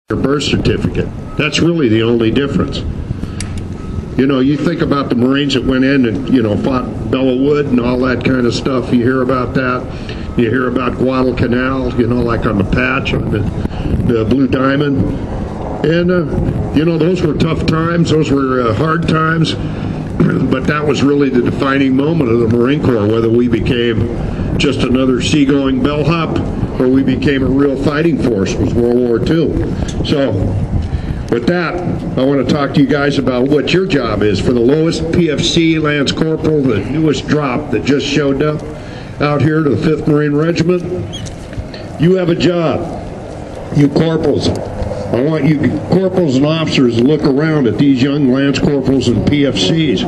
your birth certificate. That's really the only difference. You know, you think about the Marines that went in and, you know, fought Belleau Wood and all that kind of stuff. You hear about that. You hear about Guadalcanal, you know, like on the patch, on the Blue Diamond. And, you know, those were tough times. Those were hard times. But that was really the defining moment of the Marine Corps, whether we became just another seagoing bellhop or we became a real fighting force, was World War II. So, with that, I want to talk to you guys about what your job is. For the lowest PFC Lance Corporal, the newest drop that just showed up out here to the 5th Marine Regiment, you have a job. You corporals, I want you corporals and officers to look around at these young Lance Corporals and PFCs.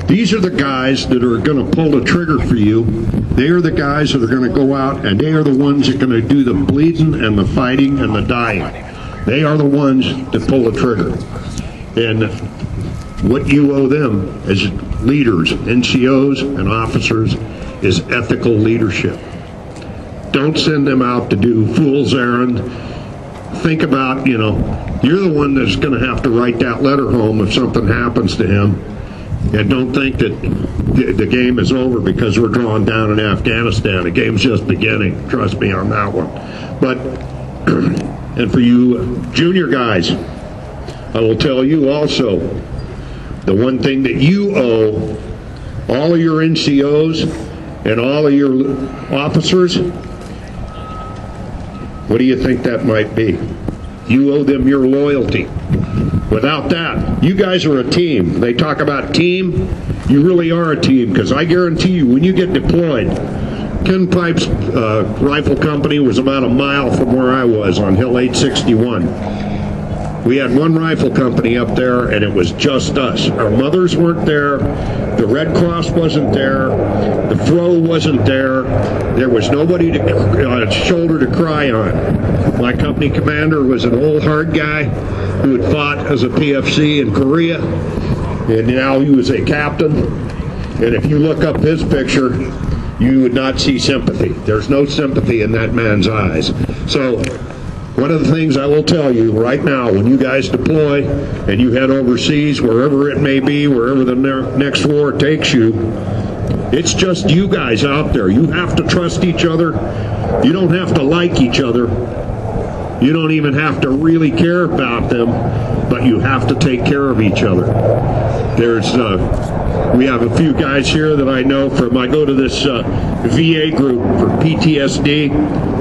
These are the guys that are going to pull the trigger for you. They are the guys that are going to go out, and they are the ones that are going to do the bleeding and the fighting and the dying. They are the ones that pull the trigger. And what you owe them as leaders, NCOs and officers, is ethical leadership. Don't send them out to do fool's errand. Think about, you know, you're the one that's going to have to write that letter home if something happens to him. And don't think that the game is over because we're drawn down in Afghanistan. The game's just beginning. Trust me on that one. But, and for you junior guys, I will tell you also, the one thing that you owe all of your NCOs and all of your officers, what do you think that might be? You owe them your loyalty. Without that, you guys are a team. They talk about team. You really are a team, because I guarantee you, when you get deployed, Ken Pipe's rifle company was about a mile from where I was on Hill 861. We had one rifle company up there, and it was just us. Our mothers weren't there. The Red Cross wasn't there. The FRO wasn't there. There was nobody to shoulder to cry on. My company commander was an old hard guy who had fought as a PFC in Korea, and now he was a captain. And if you look up his picture, you would not see sympathy. There's no sympathy in that man's eyes. So one of the things I will tell you right now, when you guys deploy and you head overseas, wherever it may be, wherever the next war takes you, it's just you guys out there. You have to trust each other. You don't have to like each other. You don't even have to really care about them, but you have to take care of each other. We have a few guys here that I know from, I go to this VA group for PTSD,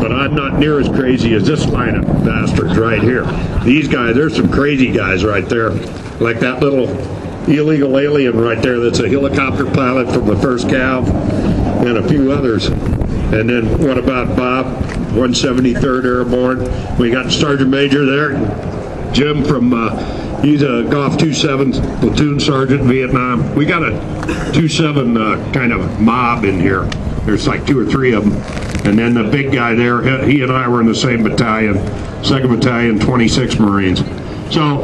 but I'm not near as crazy as this line of bastards right here. These guys, there's some crazy guys right there, like that little illegal alien right there that's a helicopter pilot from the 1st Cav, and a few others. And then what about Bob, 173rd Airborne? We got Sergeant Major there, Jim from, he's a Golf 2-7 platoon sergeant in Vietnam. We got a 2-7 kind of mob in here. There's like 2 or 3 of them. And then the big guy there, he and I were in the same battalion, 2nd Battalion, 26 Marines. So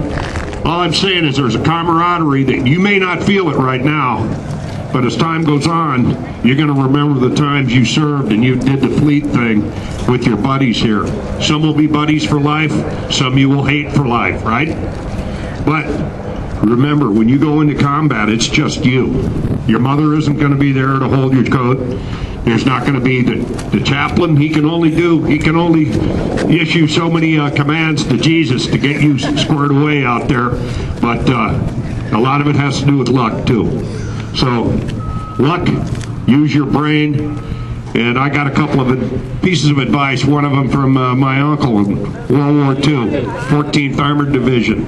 all I'm saying is there's a camaraderie that you may not feel it right now, but as time goes on, you're going to remember the times you served and you did the fleet thing with your buddies here. Some will be buddies for life, some you will hate for life, right? But remember, when you go into combat, it's just you. Your mother isn't going to be there to hold your coat. There's not going to be the chaplain. He can only issue so many commands to Jesus to get you squared away out there. But a lot of it has to do with luck, too. So, luck, use your brain, and I got a couple of pieces of advice, one of them from my uncle in World War II, 14th Armored Division.